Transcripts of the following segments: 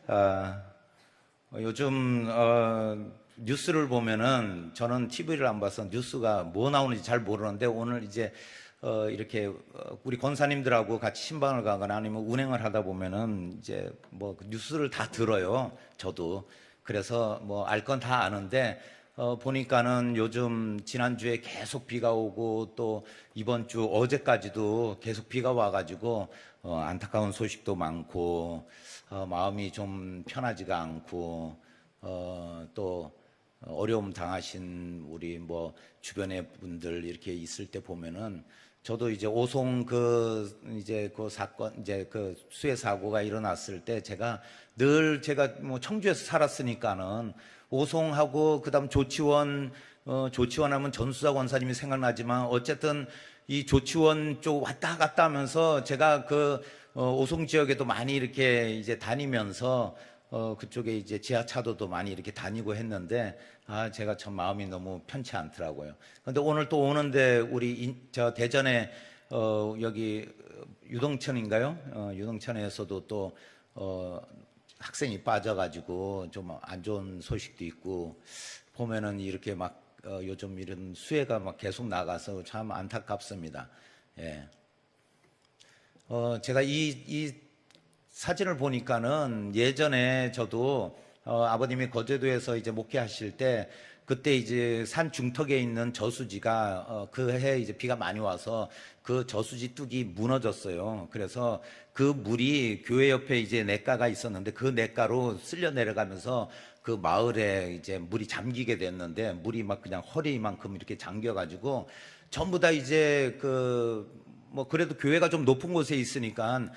아, 요즘 뉴스를 보면은 저는 TV를 안 봐서 뉴스가 뭐 나오는지 잘 모르는데 오늘 이제 이렇게 우리 권사님들하고 같이 신방을 가거나 아니면 운행을 하다 보면은 이제 뭐 뉴스를 다 들어요. 저도. 그래서 뭐 알 건 다 아는데 보니까는 요즘 지난주에 계속 비가 오고 또 이번 주 어제까지도 계속 비가 와가지고 안타까운 소식도 많고 마음이 좀 편하지가 않고 또 어려움 당하신 우리 뭐 주변의 분들 이렇게 있을 때 보면은 저도 이제 오송 이제 그 사건 이제 그 수해 사고가 일어났을 때 제가 뭐 청주에서 살았으니까는 오송하고 그다음 조치원 조치원하면 전수사 권사님이 생각나지만 어쨌든 이 조치원 쪽 왔다 갔다 하면서 제가 오송 지역에도 많이 이렇게 이제 다니면서 그쪽에 이제 지하차도도 많이 이렇게 다니고 했는데 제가 참 마음이 너무 편치 않더라고요. 그런데 오늘 또 오는데 우리 저 대전에 여기 유동천인가요? 유동천에서도 또 학생이 빠져가지고 좀 안 좋은 소식도 있고 보면은 이렇게 막 요즘 이런 수해가 막 계속 나가서 참 안타깝습니다. 예. 제가 이 사진을 보니까는 예전에 저도 아버님이 거제도에서 이제 목회하실 때 그때 이제 산 중턱에 있는 저수지가 그 해 이제 비가 많이 와서 그 저수지 뚝이 무너졌어요. 그래서 그 물이 교회 옆에 이제 냇가가 있었는데 그 냇가로 쓸려 내려가면서 그 마을에 이제 물이 잠기게 됐는데 물이 막 그냥 허리만큼 이렇게 잠겨가지고 전부 다 이제 뭐 그래도 교회가 좀 높은 곳에 있으니까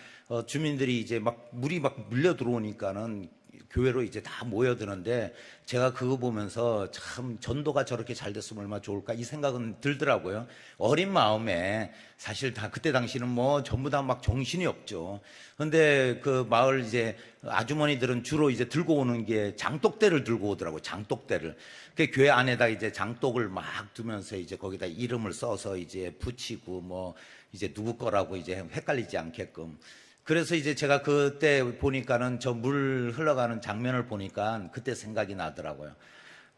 주민들이 이제 막 물이 막 물려 들어오니까는 교회로 이제 다 모여드는데 제가 그거 보면서 참 전도가 저렇게 잘 됐으면 얼마나 좋을까 이 생각은 들더라고요. 어린 마음에 사실 다 그때 당시는 뭐 전부 다 막 정신이 없죠. 근데 그 마을 이제 아주머니들은 주로 이제 들고 오는 게 장독대를 들고 오더라고요. 장독대를. 그 교회 안에다 이제 장독을 막 두면서 이제 거기다 이름을 써서 이제 붙이고 뭐 이제 누구 거라고 이제 헷갈리지 않게끔. 그래서 이제 제가 그때 보니까는 저 물 흘러가는 장면을 보니까 그때 생각이 나더라고요.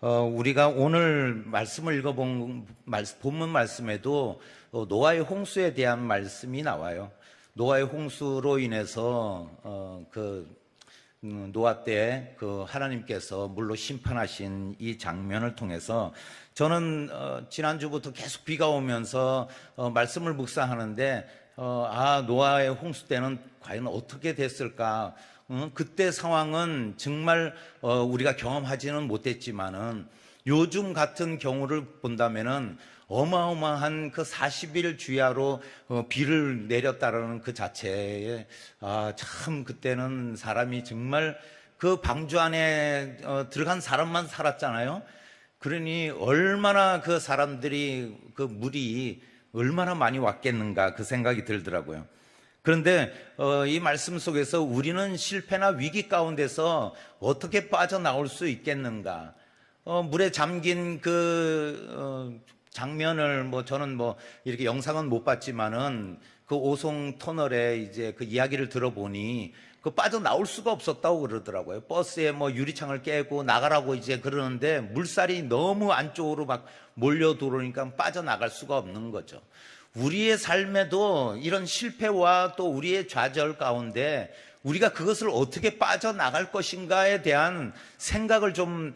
우리가 오늘 말씀을 읽어본 본문 말씀에도 노아의 홍수에 대한 말씀이 나와요. 노아의 홍수로 인해서 노아 때 하나님께서 물로 심판하신 이 장면을 통해서 저는 지난주부터 계속 비가 오면서 말씀을 묵상하는데 노아의 홍수 때는 과연 어떻게 됐을까? 그때 상황은 정말 우리가 경험하지는 못했지만은 요즘 같은 경우를 본다면은 어마어마한 그 40일 주야로 비를 내렸다라는 그 자체에 참 그때는 사람이 정말 그 방주 안에 들어간 사람만 살았잖아요. 그러니 얼마나 그 사람들이 그 물이 얼마나 많이 왔겠는가 그 생각이 들더라고요. 그런데 이 말씀 속에서 우리는 실패나 위기 가운데서 어떻게 빠져나올 수 있겠는가? 물에 잠긴 장면을 저는 이렇게 영상은 못 봤지만은 그 오송 터널에 이제 그 이야기를 들어보니 빠져나올 수가 없었다고 그러더라고요. 버스에 유리창을 깨고 나가라고 이제 그러는데 물살이 너무 안쪽으로 막 몰려 들어오니까 빠져나갈 수가 없는 거죠. 우리의 삶에도 이런 실패와 또 우리의 좌절 가운데 우리가 그것을 어떻게 빠져나갈 것인가에 대한 생각을 좀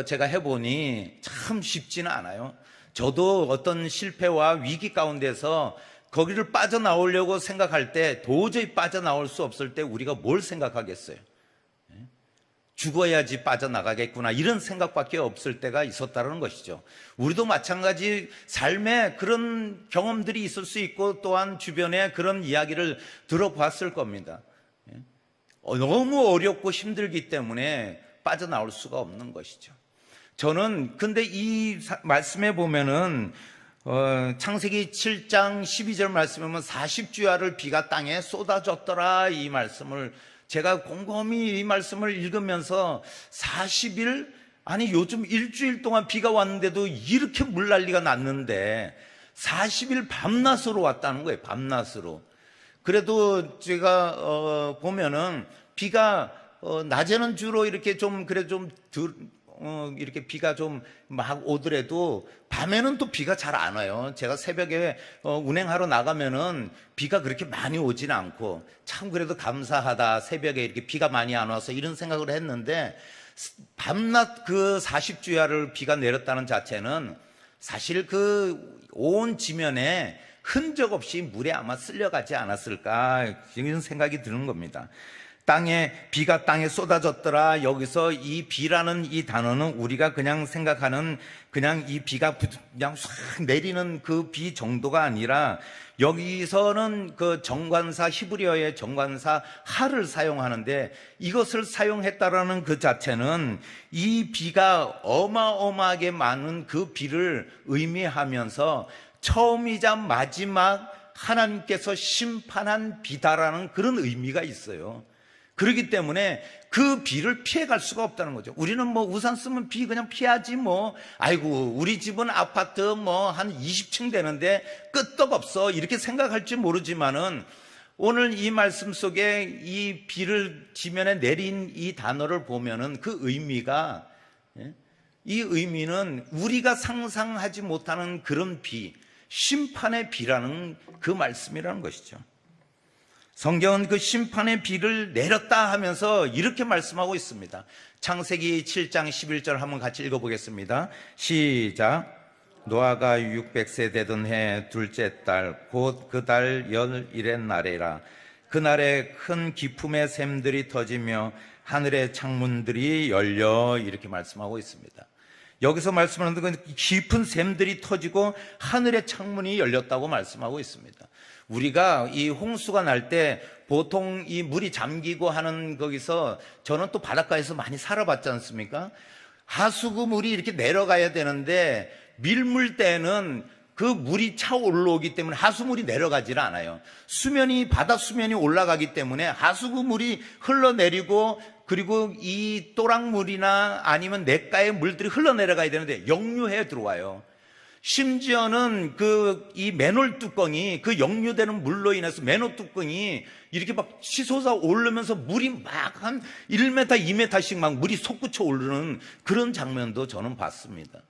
제가 해보니 참 쉽지는 않아요. 저도 어떤 실패와 위기 가운데서 거기를 빠져나오려고 생각할 때 도저히 빠져나올 수 없을 때 우리가 뭘 생각하겠어요? 죽어야지 빠져나가겠구나 이런 생각밖에 없을 때가 있었다는 것이죠. 우리도 마찬가지 삶에 그런 경험들이 있을 수 있고 또한 주변에 그런 이야기를 들어봤을 겁니다. 너무 어렵고 힘들기 때문에 빠져나올 수가 없는 것이죠. 저는 근데 이 말씀에 보면은 창세기 7장 12절 말씀에 보면 40주야를 비가 땅에 쏟아졌더라 이 말씀을 제가 곰곰이 이 말씀을 읽으면서 40일 아니 요즘 일주일 동안 비가 왔는데도 이렇게 물난리가 났는데 40일 밤낮으로 왔다는 거예요. 밤낮으로. 그래도 제가 보면은 비가 낮에는 주로 이렇게 좀 그래 좀 이렇게 비가 좀 막 오더라도 밤에는 또 비가 잘 안 와요. 제가 새벽에 운행하러 나가면은 비가 그렇게 많이 오지는 않고 참 그래도 감사하다. 새벽에 이렇게 비가 많이 안 와서 이런 생각을 했는데 밤낮 그 40주야를 비가 내렸다는 자체는 사실 그 온 지면에 흔적 없이 물에 아마 쓸려가지 않았을까 이런 생각이 드는 겁니다. 비가 땅에 쏟아졌더라. 여기서 이 비라는 이 단어는 우리가 그냥 생각하는 그냥 이 비가 그냥 싹 내리는 그 비 정도가 아니라 여기서는 그 정관사 히브리어의 정관사 하를 사용하는데 이것을 사용했다라는 그 자체는 이 비가 어마어마하게 많은 그 비를 의미하면서 처음이자 마지막 하나님께서 심판한 비다라는 그런 의미가 있어요. 그렇기 때문에 그 비를 피해갈 수가 없다는 거죠. 우리는 뭐 우산 쓰면 비 그냥 피하지 뭐. 아이고 우리 집은 아파트 뭐 한 20층 되는데 끄떡없어 이렇게 생각할지 모르지만은 오늘 이 말씀 속에 이 비를 지면에 내린 이 단어를 보면은 그 의미가 이 의미는 우리가 상상하지 못하는 그런 비, 심판의 비라는 그 말씀이라는 것이죠. 성경은 그 심판의 비를 내렸다 하면서 이렇게 말씀하고 있습니다. 창세기 7장 11절 한번 같이 읽어보겠습니다. 시작. 노아가 600세 되던 해 둘째 달 곧 그 달 열일의 날이라. 그날에 큰 기품의 샘들이 터지며 하늘의 창문들이 열려 이렇게 말씀하고 있습니다. 여기서 말씀하는 건 깊은 샘들이 터지고 하늘의 창문이 열렸다고 말씀하고 있습니다. 우리가 이 홍수가 날 때 보통 이 물이 잠기고 하는 거기서 저는 또 바닷가에서 많이 살아봤지 않습니까? 하수구 물이 이렇게 내려가야 되는데 밀물 때는 그 물이 차 올라오기 때문에 하수물이 내려가질 않아요. 바다 수면이 올라가기 때문에 하수구 물이 흘러내리고 그리고 이 또랑물이나 아니면 냇가의 물들이 흘러내려가야 되는데 역류해 들어와요. 심지어는 이 맨홀 뚜껑이 그 역류되는 물로 인해서 맨홀 뚜껑이 이렇게 막 치솟아 오르면서 물이 막 한 1m, 2m씩 막 물이 솟구쳐 오르는 그런 장면도 저는 봤습니다.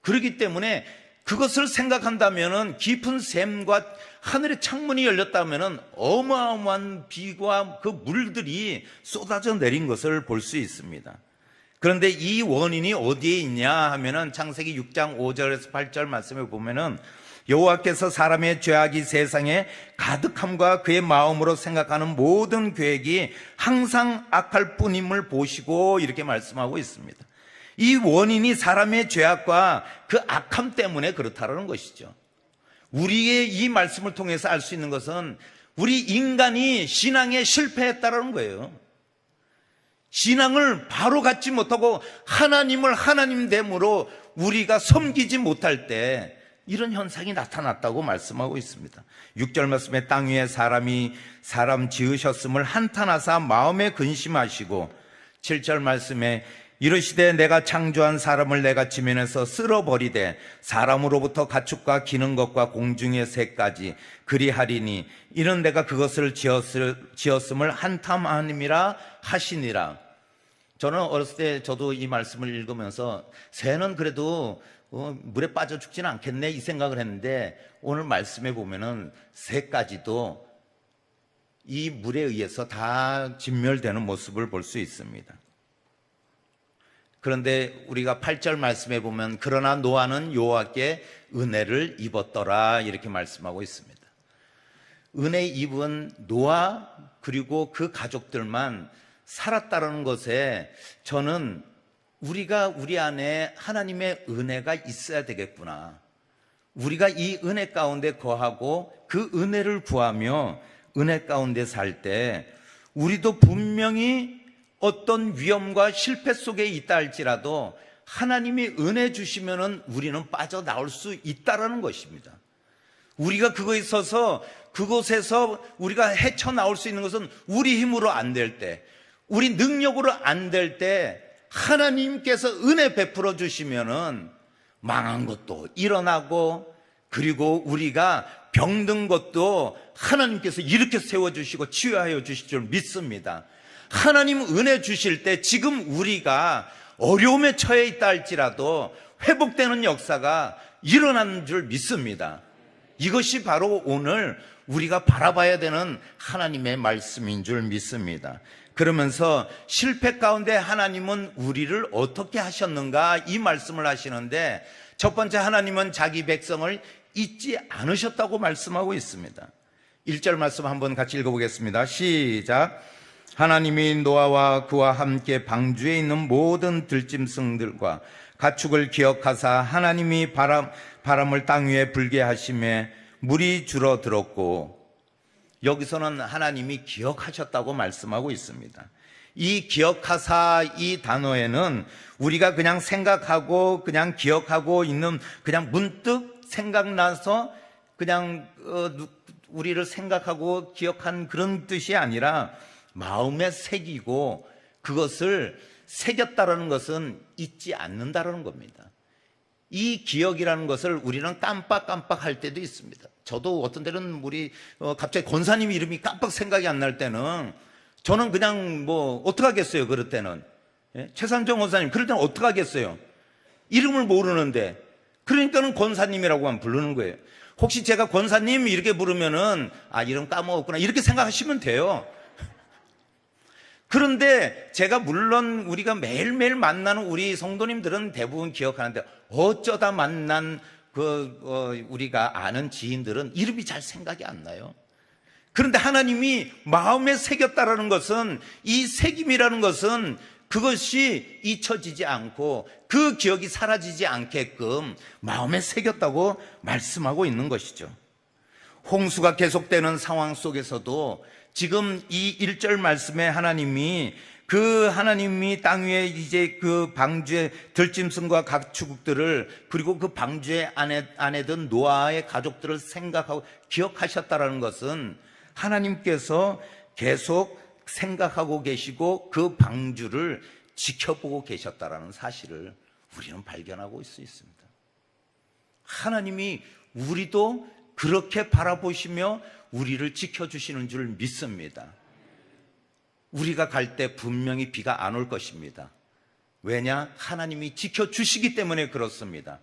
그렇기 때문에 그것을 생각한다면은 깊은 샘과 하늘의 창문이 열렸다면은 어마어마한 비와 그 물들이 쏟아져 내린 것을 볼 수 있습니다. 그런데 이 원인이 어디에 있냐 하면은 창세기 6장 5절에서 8절 말씀에 보면은 여호와께서 사람의 죄악이 세상에 가득함과 그의 마음으로 생각하는 모든 계획이 항상 악할 뿐임을 보시고 이렇게 말씀하고 있습니다. 이 원인이 사람의 죄악과 그 악함 때문에 그렇다는 것이죠. 우리의 이 말씀을 통해서 알 수 있는 것은 우리 인간이 신앙에 실패했다는 거예요. 신앙을 바로 갖지 못하고 하나님을 하나님됨으로 우리가 섬기지 못할 때 이런 현상이 나타났다고 말씀하고 있습니다. 6절 말씀에 땅 위에 사람 지으셨음을 한탄하사 마음에 근심하시고 7절 말씀에 이르시되 내가 창조한 사람을 내가 지면에서 쓸어버리되 사람으로부터 가축과 기는 것과 공중의 새까지 그리하리니 이는 내가 그것을 지었음을 한탄함이라 하시니라. 저는 어렸을 때 저도 이 말씀을 읽으면서 새는 그래도 물에 빠져 죽지는 않겠네 이 생각을 했는데 오늘 말씀에 보면은 새까지도 이 물에 의해서 다 진멸되는 모습을 볼 수 있습니다. 그런데 우리가 8절 말씀에 보면 그러나 노아는 여호와께 은혜를 입었더라 이렇게 말씀하고 있습니다. 은혜 입은 노아 그리고 그 가족들만 살았다는 것에 저는 우리가 우리 안에 하나님의 은혜가 있어야 되겠구나. 우리가 이 은혜 가운데 거하고 그 은혜를 구하며 은혜 가운데 살 때 우리도 분명히 어떤 위험과 실패 속에 있다 할지라도 하나님이 은혜 주시면은 우리는 빠져나올 수 있다라는 것입니다. 우리가 그거에 있어서 그곳에서 우리가 헤쳐나올 수 있는 것은 우리 힘으로 안 될 때, 우리 능력으로 안 될 때 하나님께서 은혜 베풀어 주시면은 망한 것도 일어나고 그리고 우리가 병든 것도 하나님께서 이렇게 세워주시고 치유하여 주실 줄 믿습니다. 하나님 은혜 주실 때 지금 우리가 어려움에 처해 있다 할지라도 회복되는 역사가 일어나는 줄 믿습니다. 이것이 바로 오늘 우리가 바라봐야 되는 하나님의 말씀인 줄 믿습니다. 그러면서 실패 가운데 하나님은 우리를 어떻게 하셨는가 이 말씀을 하시는데, 첫 번째, 하나님은 자기 백성을 잊지 않으셨다고 말씀하고 있습니다. 1절 말씀 한번 같이 읽어보겠습니다. 시작. 하나님이 노아와 그와 함께 방주에 있는 모든 들짐승들과 가축을 기억하사 하나님이 바람을 땅 위에 불게 하심에 물이 줄어들었고, 여기서는 하나님이 기억하셨다고 말씀하고 있습니다. 이 기억하사 이 단어에는 우리가 그냥 생각하고 그냥 기억하고 있는, 그냥 문득 생각나서 그냥 우리를 생각하고 기억한 그런 뜻이 아니라 마음에 새기고 그것을 새겼다라는 것은 잊지 않는다라는 겁니다. 이 기억이라는 것을 우리는 깜빡할 때도 있습니다. 저도 어떤 때는 갑자기 권사님 이름이 깜빡 생각이 안 날 때는 저는 그냥 어떡하겠어요, 그럴 때는. 예? 최산정 권사님, 그럴 때는 어떡하겠어요? 이름을 모르는데. 그러니까는 권사님이라고만 부르는 거예요. 혹시 제가 권사님 이렇게 부르면은, 이름 까먹었구나, 이렇게 생각하시면 돼요. 그런데 제가 물론 우리가 매일매일 만나는 우리 성도님들은 대부분 기억하는데, 어쩌다 만난 우리가 아는 지인들은 이름이 잘 생각이 안 나요. 그런데 하나님이 마음에 새겼다라는 것은, 이 새김이라는 것은 그것이 잊혀지지 않고 그 기억이 사라지지 않게끔 마음에 새겼다고 말씀하고 있는 것이죠. 홍수가 계속되는 상황 속에서도 지금 이 1절 말씀에 하나님이 땅 위에 이제 그 방주의 들짐승과 가축들을, 그리고 그 방주의 안에 든 노아의 가족들을 생각하고 기억하셨다라는 것은 하나님께서 계속 생각하고 계시고 그 방주를 지켜보고 계셨다라는 사실을 우리는 발견하고 있습니다. 하나님이 우리도 그렇게 바라보시며 우리를 지켜주시는 줄 믿습니다. 우리가 갈 때 분명히 비가 안 올 것입니다. 왜냐? 하나님이 지켜주시기 때문에 그렇습니다.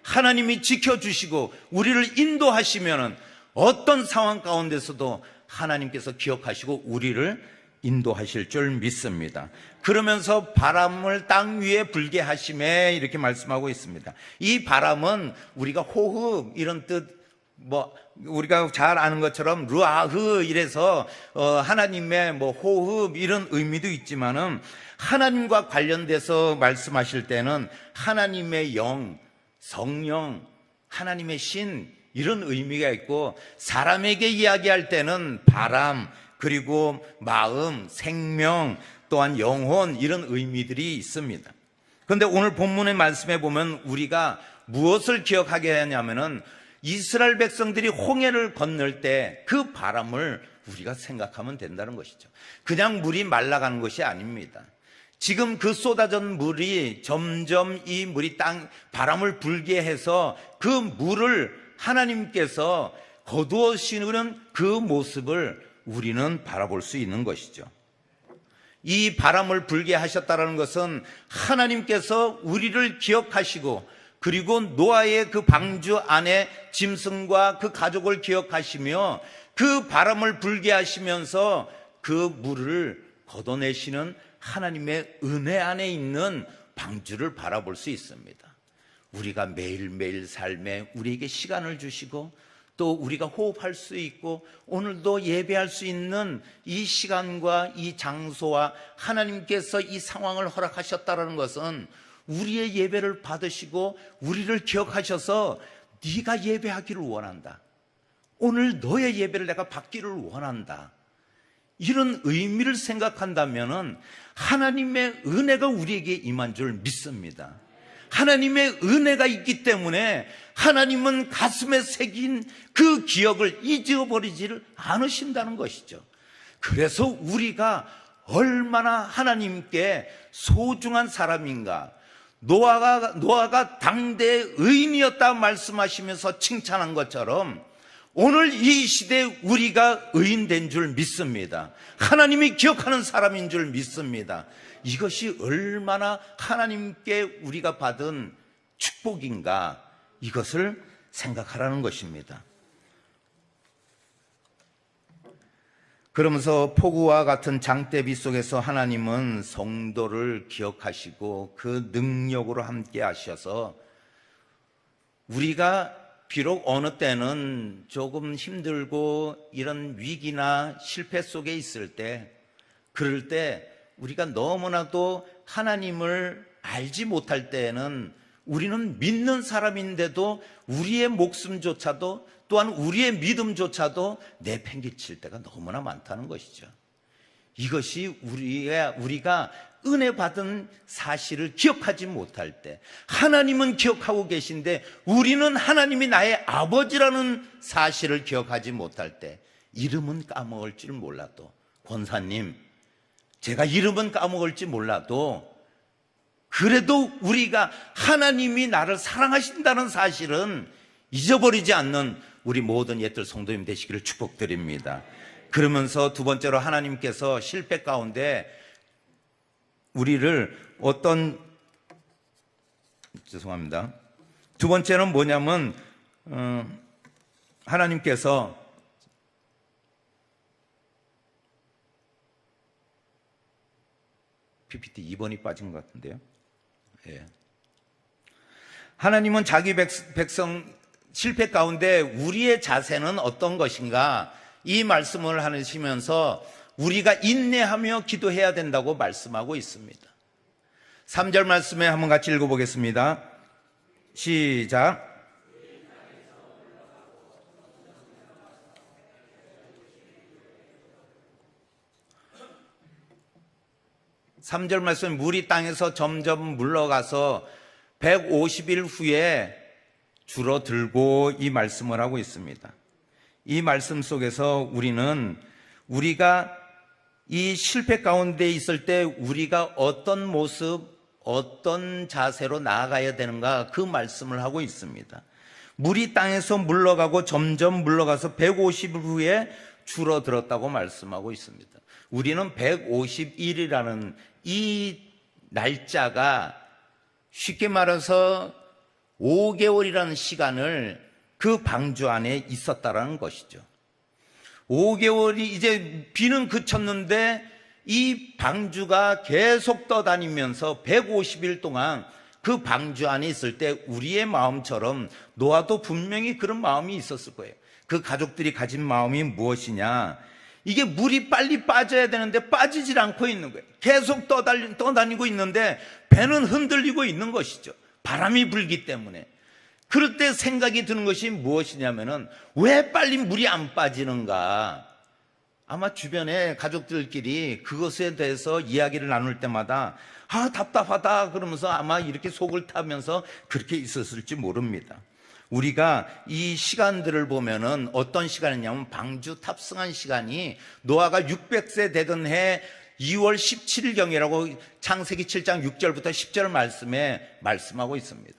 하나님이 지켜주시고 우리를 인도하시면은 어떤 상황 가운데서도 하나님께서 기억하시고 우리를 인도하실 줄 믿습니다. 그러면서 바람을 땅 위에 불게 하심에 이렇게 말씀하고 있습니다. 이 바람은 우리가 호흡 이런 뜻, 우리가 잘 아는 것처럼 루아흐 이래서 하나님의 호흡 이런 의미도 있지만은, 하나님과 관련돼서 말씀하실 때는 하나님의 영, 성령, 하나님의 신 이런 의미가 있고, 사람에게 이야기할 때는 바람, 그리고 마음, 생명, 또한 영혼 이런 의미들이 있습니다. 그런데 오늘 본문의 말씀에 보면 우리가 무엇을 기억하게 하냐면은, 이스라엘 백성들이 홍해를 건널 때 그 바람을 우리가 생각하면 된다는 것이죠. 그냥 물이 말라가는 것이 아닙니다. 지금 그 쏟아진 물이 점점 이 물이 바람을 불게 해서 그 물을 하나님께서 거두어시는 그 모습을 우리는 바라볼 수 있는 것이죠. 이 바람을 불게 하셨다는 것은 하나님께서 우리를 기억하시고, 그리고 노아의 그 방주 안에 짐승과 그 가족을 기억하시며 그 바람을 불게 하시면서 그 물을 걷어내시는 하나님의 은혜 안에 있는 방주를 바라볼 수 있습니다. 우리가 매일매일 삶에 우리에게 시간을 주시고 또 우리가 호흡할 수 있고 오늘도 예배할 수 있는 이 시간과 이 장소와 하나님께서 이 상황을 허락하셨다는 것은 우리의 예배를 받으시고 우리를 기억하셔서 네가 예배하기를 원한다, 오늘 너의 예배를 내가 받기를 원한다, 이런 의미를 생각한다면 하나님의 은혜가 우리에게 임한 줄 믿습니다. 하나님의 은혜가 있기 때문에 하나님은 가슴에 새긴 그 기억을 잊어버리지를 않으신다는 것이죠. 그래서 우리가 얼마나 하나님께 소중한 사람인가, 노아가 당대의 의인이었다 말씀하시면서 칭찬한 것처럼 오늘 이 시대에 우리가 의인된 줄 믿습니다. 하나님이 기억하는 사람인 줄 믿습니다. 이것이 얼마나 하나님께 우리가 받은 축복인가, 이것을 생각하라는 것입니다. 그러면서 폭우와 같은 장대비 속에서 하나님은 성도를 기억하시고 그 능력으로 함께 하셔서 우리가 비록 어느 때는 조금 힘들고 이런 위기나 실패 속에 있을 때, 그럴 때 우리가 너무나도 하나님을 알지 못할 때에는 우리는 믿는 사람인데도 우리의 목숨조차도, 또한 우리의 믿음조차도 내팽개칠 때가 너무나 많다는 것이죠. 이것이 우리가 은혜 받은 사실을 기억하지 못할 때, 하나님은 기억하고 계신데 우리는 하나님이 나의 아버지라는 사실을 기억하지 못할 때, 이름은 까먹을 줄 몰라도, 권사님, 제가 이름은 까먹을지 몰라도 그래도 우리가 하나님이 나를 사랑하신다는 사실은 잊어버리지 않는 우리 모든 옛들 성도님 되시기를 축복드립니다. 그러면서 두 번째로 하나님께서 실패 가운데 우리를 두 번째는 뭐냐면 하나님께서 PPT 2번이 빠진 것 같은데요. 예. 하나님은 자기 백성 실패 가운데 우리의 자세는 어떤 것인가, 이 말씀을 하시면서 우리가 인내하며 기도해야 된다고 말씀하고 있습니다. 3절 말씀에 한번 같이 읽어보겠습니다. 시작. 3절 말씀, 물이 땅에서 점점 물러가서 150일 후에 줄어들고, 이 말씀을 하고 있습니다. 이 말씀 속에서 우리가 이 실패 가운데 있을 때 우리가 어떤 모습, 어떤 자세로 나아가야 되는가, 그 말씀을 하고 있습니다. 물이 땅에서 물러가고 점점 물러가서 150일 후에 줄어들었다고 말씀하고 있습니다. 우리는 150일이라는 이 날짜가 쉽게 말해서 5개월이라는 시간을 그 방주 안에 있었다라는 것이죠. 5개월이 이제 비는 그쳤는데 이 방주가 계속 떠다니면서 150일 동안 그 방주 안에 있을 때 우리의 마음처럼 노아도 분명히 그런 마음이 있었을 거예요. 그 가족들이 가진 마음이 무엇이냐, 이게 물이 빨리 빠져야 되는데 빠지질 않고 있는 거예요. 계속 떠다니고 있는데 배는 흔들리고 있는 것이죠. 바람이 불기 때문에. 그럴 때 생각이 드는 것이 무엇이냐면은, 왜 빨리 물이 안 빠지는가? 아마 주변에 가족들끼리 그것에 대해서 이야기를 나눌 때마다 답답하다 그러면서 아마 이렇게 속을 타면서 그렇게 있었을지 모릅니다. 우리가 이 시간들을 보면은 어떤 시간이냐면, 방주 탑승한 시간이 노아가 600세 되던 해 2월 17일경이라고 창세기 7장 6절부터 10절 말씀에 말씀하고 있습니다.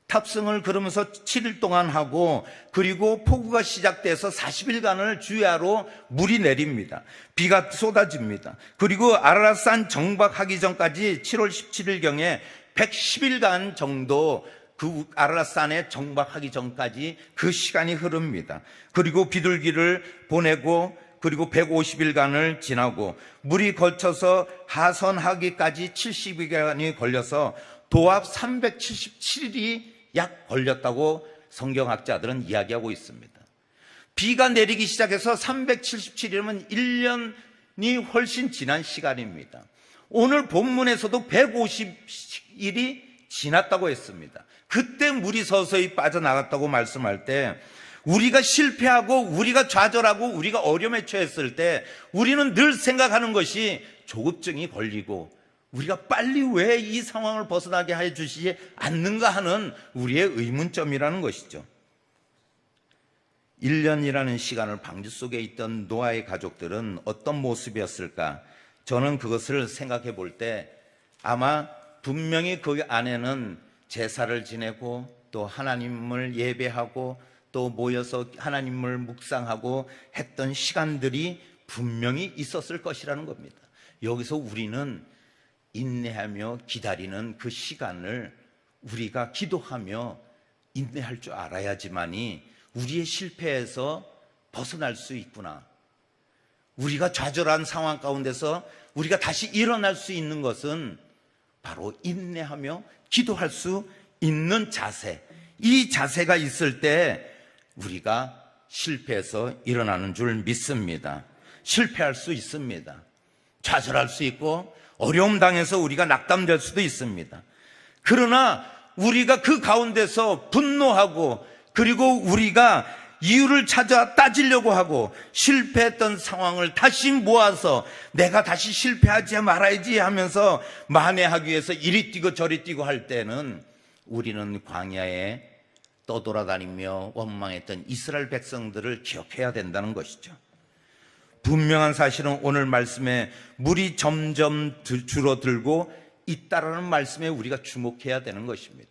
탑승을 그러면서 7일 동안 하고, 그리고 폭우가 시작돼서 40일간을 주야로 물이 내립니다. 비가 쏟아집니다. 그리고 아라랏산 정박하기 전까지 7월 17일경에 110일간 정도 그 아라랏산에 정박하기 전까지 그 시간이 흐릅니다. 그리고 비둘기를 보내고, 그리고 150일간을 지나고, 물이 걸쳐서 하선하기까지 70일간이 걸려서 도합 377일이 약 걸렸다고 성경학자들은 이야기하고 있습니다. 비가 내리기 시작해서 377일이면 1년이 훨씬 지난 시간입니다. 오늘 본문에서도 150일이 지났다고 했습니다. 그때 물이 서서히 빠져나갔다고 말씀할 때, 우리가 실패하고 우리가 좌절하고 우리가 어려움에 처했을 때 우리는 늘 생각하는 것이 조급증이 걸리고 우리가 빨리 왜 이 상황을 벗어나게 해 주시지 않는가 하는 우리의 의문점이라는 것이죠. 1년이라는 시간을 방주 속에 있던 노아의 가족들은 어떤 모습이었을까? 저는 그것을 생각해 볼 때 아마 분명히 그 안에는 제사를 지내고 또 하나님을 예배하고 또 모여서 하나님을 묵상하고 했던 시간들이 분명히 있었을 것이라는 겁니다. 여기서 우리는 인내하며 기다리는 그 시간을 우리가 기도하며 인내할 줄 알아야지만이 우리의 실패에서 벗어날 수 있구나. 우리가 좌절한 상황 가운데서 우리가 다시 일어날 수 있는 것은 바로 인내하며 기도할 수 있는 자세. 이 자세가 있을 때 우리가 실패해서 일어나는 줄 믿습니다. 실패할 수 있습니다. 좌절할 수 있고 어려움 당해서 우리가 낙담될 수도 있습니다. 그러나 우리가 그 가운데서 분노하고 그리고 우리가 이유를 찾아 따지려고 하고 실패했던 상황을 다시 모아서 내가 다시 실패하지 말아야지 하면서 만회하기 위해서 이리 뛰고 저리 뛰고 할 때는 우리는 광야에 떠돌아다니며 원망했던 이스라엘 백성들을 기억해야 된다는 것이죠. 분명한 사실은 오늘 말씀에 물이 점점 줄어들고 있다라는 말씀에 우리가 주목해야 되는 것입니다.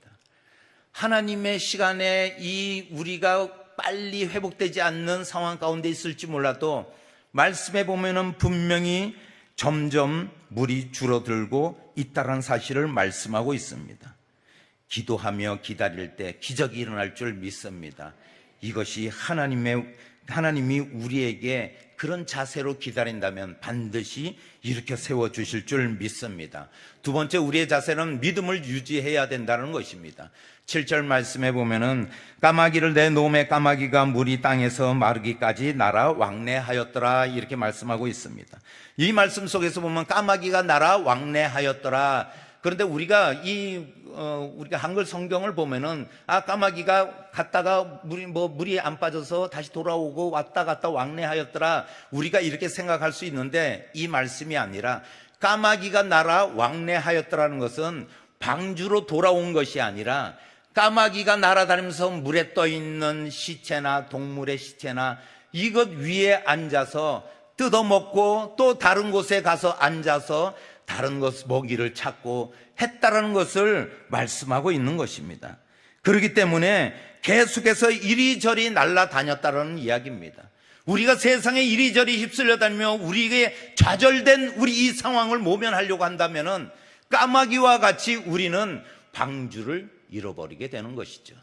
하나님의 시간에 이 우리가 빨리 회복되지 않는 상황 가운데 있을지 몰라도 말씀에 보면은 분명히 점점 물이 줄어들고 있다라는 사실을 말씀하고 있습니다. 기도하며 기다릴 때 기적이 일어날 줄 믿습니다. 이것이 하나님이 우리에게 그런 자세로 기다린다면 반드시 일으켜 세워주실 줄 믿습니다. 두 번째, 우리의 자세는 믿음을 유지해야 된다는 것입니다. 7절 말씀에 보면은 까마귀를 내놓음에 까마귀가 물이 땅에서 마르기까지 날아 왕래하였더라 이렇게 말씀하고 있습니다. 이 말씀 속에서 보면 까마귀가 날아 왕래하였더라. 그런데 우리가 우리가 한글 성경을 보면은 까마귀가 갔다가 물이 안 빠져서 다시 돌아오고 왔다 갔다 왕래하였더라. 우리가 이렇게 생각할 수 있는데 이 말씀이 아니라 까마귀가 날아 왕래하였더라는 것은 방주로 돌아온 것이 아니라 까마귀가 날아다니면서 물에 떠 있는 시체나 동물의 시체나 이것 위에 앉아서 뜯어먹고 또 다른 곳에 가서 앉아서 다른 것 먹이를 찾고 했다라는 것을 말씀하고 있는 것입니다. 그렇기 때문에 계속해서 이리저리 날아다녔다라는 이야기입니다. 우리가 세상에 이리저리 휩쓸려 다니며 우리에게 좌절된 우리 이 상황을 모면하려고 한다면은 까마귀와 같이 우리는 방주를 잃어버리게 되는 것이죠.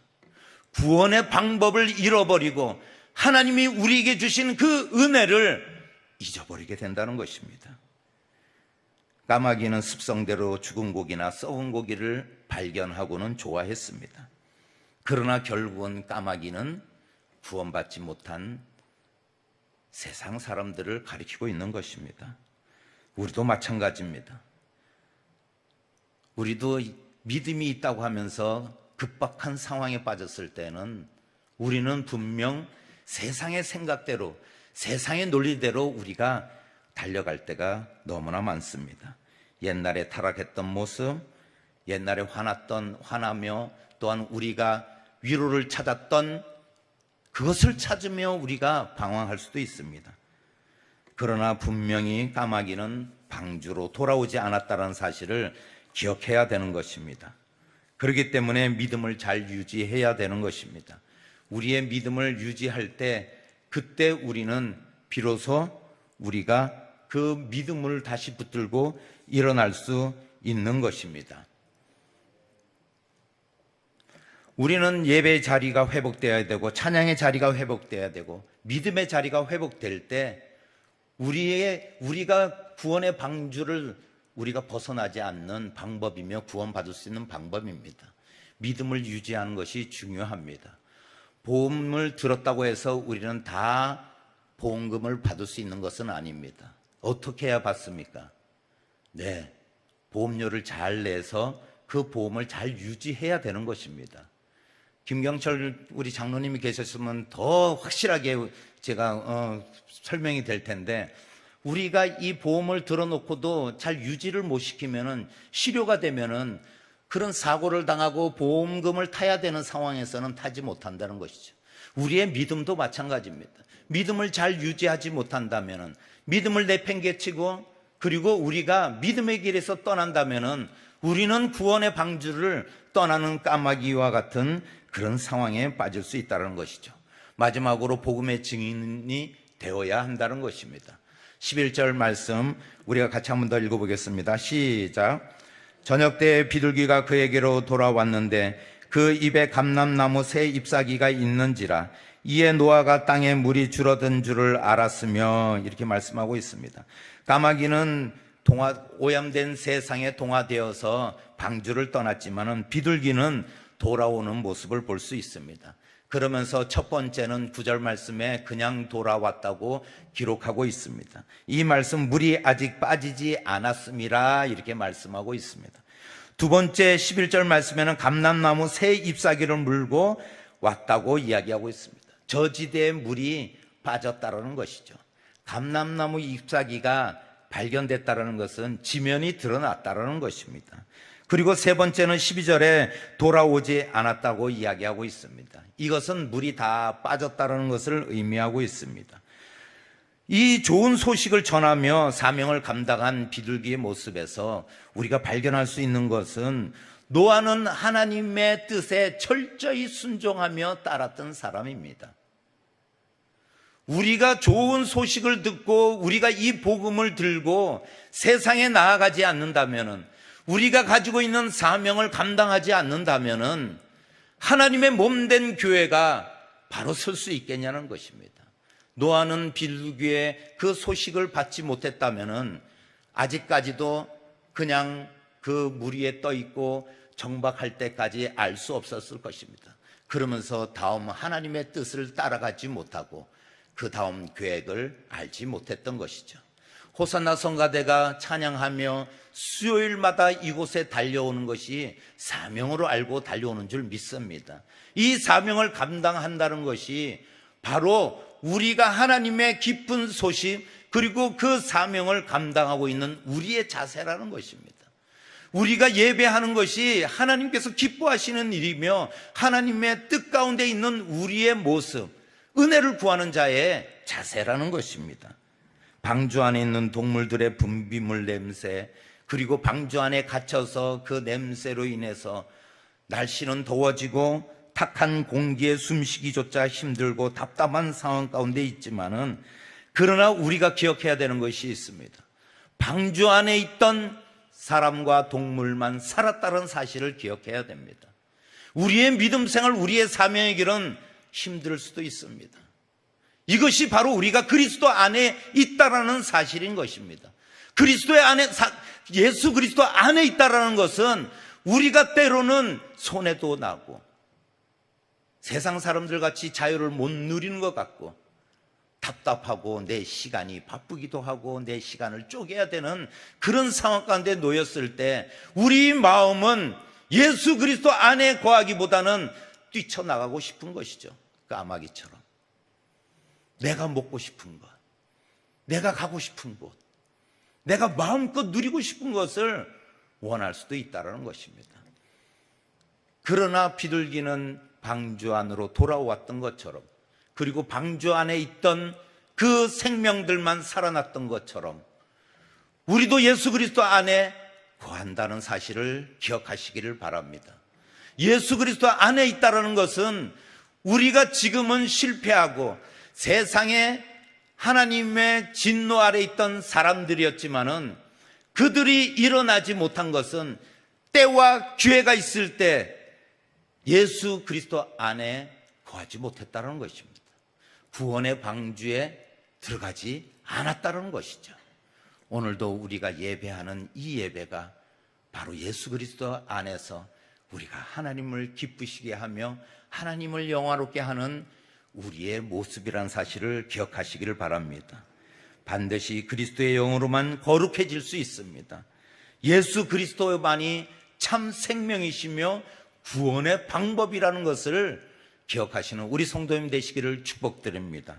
구원의 방법을 잃어버리고 하나님이 우리에게 주신 그 은혜를 잊어버리게 된다는 것입니다. 까마귀는 습성대로 죽은 고기나 썩은 고기를 발견하고는 좋아했습니다. 그러나 결국은 까마귀는 구원받지 못한 세상 사람들을 가리키고 있는 것입니다. 우리도 마찬가지입니다. 우리도 믿음이 있다고 하면서 급박한 상황에 빠졌을 때는 우리는 분명 세상의 생각대로, 세상의 논리대로 우리가 달려갈 때가 너무나 많습니다. 옛날에 타락했던 모습, 옛날에 화나며 또한 우리가 위로를 찾았던 그것을 찾으며 우리가 방황할 수도 있습니다. 그러나 분명히 까마귀는 방주로 돌아오지 않았다는 사실을 기억해야 되는 것입니다. 그렇기 때문에 믿음을 잘 유지해야 되는 것입니다. 우리의 믿음을 유지할 때 그때 우리는 비로소 우리가 그 믿음을 다시 붙들고 일어날 수 있는 것입니다. 우리는 예배의 자리가 회복되어야 되고 찬양의 자리가 회복되어야 되고 믿음의 자리가 회복될 때 우리가 구원의 방주를 우리가 벗어나지 않는 방법이며 구원받을 수 있는 방법입니다. 믿음을 유지하는 것이 중요합니다. 보험을 들었다고 해서 우리는 다 보험금을 받을 수 있는 것은 아닙니다. 어떻게 해야 받습니까? 네, 보험료를 잘 내서 그 보험을 잘 유지해야 되는 것입니다. 김경철 우리 장로님이 계셨으면 더 확실하게 제가 설명이 될 텐데 우리가 이 보험을 들어놓고도 잘 유지를 못 시키면은 실효가 되면은 그런 사고를 당하고 보험금을 타야 되는 상황에서는 타지 못한다는 것이죠. 우리의 믿음도 마찬가지입니다. 믿음을 잘 유지하지 못한다면은 믿음을 내팽개치고 그리고 우리가 믿음의 길에서 떠난다면은 우리는 구원의 방주를 떠나는 까마귀와 같은 그런 상황에 빠질 수 있다는 것이죠. 마지막으로 복음의 증인이 되어야 한다는 것입니다. 11절 말씀 우리가 같이 한 번 더 읽어보겠습니다. 시작. 저녁 때 비둘기가 그에게로 돌아왔는데 그 입에 감람나무 새 잎사귀가 있는지라 이에 노아가 땅에 물이 줄어든 줄을 알았으며, 이렇게 말씀하고 있습니다. 까마귀는 오염된 세상에 동화되어서 방주를 떠났지만은 비둘기는 돌아오는 모습을 볼 수 있습니다. 그러면서 첫 번째는 9절 말씀에 그냥 돌아왔다고 기록하고 있습니다. 이 말씀 물이 아직 빠지지 않았음이라 이렇게 말씀하고 있습니다. 두 번째 11절 말씀에는 감람나무 새 잎사귀를 물고 왔다고 이야기하고 있습니다. 저지대에 물이 빠졌다라는 것이죠. 감람나무 잎사귀가 발견됐다라는 것은 지면이 드러났다라는 것입니다. 그리고 세 번째는 12절에 돌아오지 않았다고 이야기하고 있습니다. 이것은 물이 다 빠졌다는 것을 의미하고 있습니다. 이 좋은 소식을 전하며 사명을 감당한 비둘기의 모습에서 우리가 발견할 수 있는 것은 노아는 하나님의 뜻에 철저히 순종하며 따랐던 사람입니다. 우리가 좋은 소식을 듣고 우리가 이 복음을 들고 세상에 나아가지 않는다면은, 우리가 가지고 있는 사명을 감당하지 않는다면은 하나님의 몸된 교회가 바로 설 수 있겠냐는 것입니다. 노아는 비둘기의 그 소식을 받지 못했다면은 아직까지도 그냥 그 물 위에 떠 있고 정박할 때까지 알 수 없었을 것입니다. 그러면서 다음 하나님의 뜻을 따라가지 못하고 그 다음 계획을 알지 못했던 것이죠. 호산나 성가대가 찬양하며 수요일마다 이곳에 달려오는 것이 사명으로 알고 달려오는 줄 믿습니다. 이 사명을 감당한다는 것이 바로 우리가 하나님의 깊은 소식, 그리고 그 사명을 감당하고 있는 우리의 자세라는 것입니다. 우리가 예배하는 것이 하나님께서 기뻐하시는 일이며 하나님의 뜻 가운데 있는 우리의 모습, 은혜를 구하는 자의 자세라는 것입니다. 방주 안에 있는 동물들의 분비물 냄새, 그리고 방주 안에 갇혀서 그 냄새로 인해서 날씨는 더워지고 탁한 공기에 숨쉬기조차 힘들고 답답한 상황 가운데 있지만은, 그러나 우리가 기억해야 되는 것이 있습니다. 방주 안에 있던 사람과 동물만 살았다는 사실을 기억해야 됩니다. 우리의 믿음 생활, 우리의 사명의 길은 힘들 수도 있습니다. 이것이 바로 우리가 그리스도 안에 있다라는 사실인 것입니다. 그리스도의 안에, 예수 그리스도 안에 있다라는 것은 우리가 때로는 손해도 나고 세상 사람들 같이 자유를 못 누리는 것 같고 답답하고 내 시간이 바쁘기도 하고 내 시간을 쪼개야 되는 그런 상황 가운데 놓였을 때 우리 마음은 예수 그리스도 안에 거하기보다는 뛰쳐나가고 싶은 것이죠. 까마귀처럼 내가 먹고 싶은 것, 내가 가고 싶은 곳, 내가 마음껏 누리고 싶은 것을 원할 수도 있다는 것입니다. 그러나 비둘기는 방주 안으로 돌아왔던 것처럼, 그리고 방주 안에 있던 그 생명들만 살아났던 것처럼 우리도 예수 그리스도 안에 거한다는 사실을 기억하시기를 바랍니다. 예수 그리스도 안에 있다는 것은 우리가 지금은 실패하고 세상에 하나님의 진노 아래 있던 사람들이었지만은 그들이 일어나지 못한 것은 때와 기회가 있을 때 예수 그리스도 안에 거하지 못했다는 것입니다. 구원의 방주에 들어가지 않았다는 것이죠. 오늘도 우리가 예배하는 이 예배가 바로 예수 그리스도 안에서 우리가 하나님을 기쁘시게 하며 하나님을 영화롭게 하는 우리의 모습이란 사실을 기억하시기를 바랍니다. 반드시 그리스도의 영으로만 거룩해질 수 있습니다. 예수 그리스도만이 참 생명이시며 구원의 방법이라는 것을 기억하시는 우리 성도님 되시기를 축복드립니다.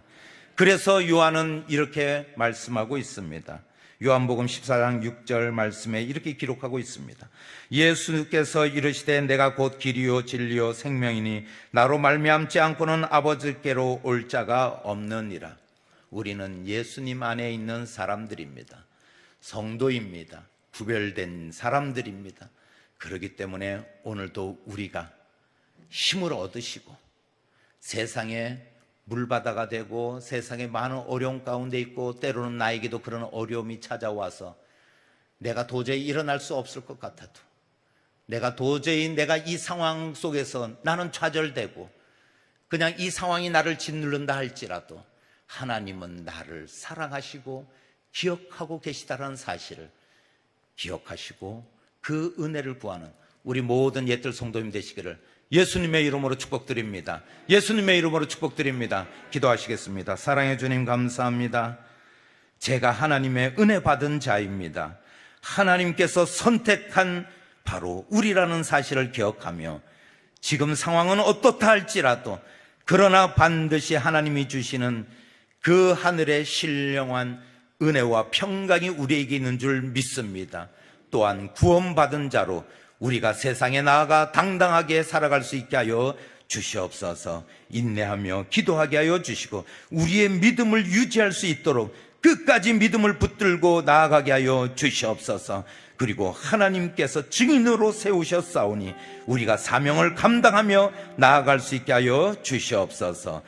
그래서 요한은 이렇게 말씀하고 있습니다. 요한복음 14장 6절 말씀에 이렇게 기록하고 있습니다. 예수께서 이르시되 내가 곧 길이요 진리요 생명이니 나로 말미암지 않고는 아버지께로 올 자가 없느니라. 우리는 예수님 안에 있는 사람들입니다. 성도입니다. 구별된 사람들입니다. 그렇기 때문에 오늘도 우리가 힘을 얻으시고 세상에 물바다가 되고 세상에 많은 어려움 가운데 있고 때로는 나에게도 그런 어려움이 찾아와서 내가 도저히 일어날 수 없을 것 같아도 내가 이 상황 속에서 나는 좌절되고 그냥 이 상황이 나를 짓누른다 할지라도 하나님은 나를 사랑하시고 기억하고 계시다는 사실을 기억하시고 그 은혜를 구하는 우리 모든 옛들 성도님 되시기를 예수님의 이름으로 축복드립니다. 예수님의 이름으로 축복드립니다. 기도하시겠습니다. 사랑해 주님 감사합니다. 제가 하나님의 은혜 받은 자입니다. 하나님께서 선택한 바로 우리라는 사실을 기억하며 지금 상황은 어떻다 할지라도 그러나 반드시 하나님이 주시는 그 하늘의 신령한 은혜와 평강이 우리에게 있는 줄 믿습니다. 또한 구원받은 자로 우리가 세상에 나아가 당당하게 살아갈 수 있게 하여 주시옵소서. 인내하며 기도하게 하여 주시고 우리의 믿음을 유지할 수 있도록 끝까지 믿음을 붙들고 나아가게 하여 주시옵소서. 그리고 하나님께서 증인으로 세우셨사오니 우리가 사명을 감당하며 나아갈 수 있게 하여 주시옵소서.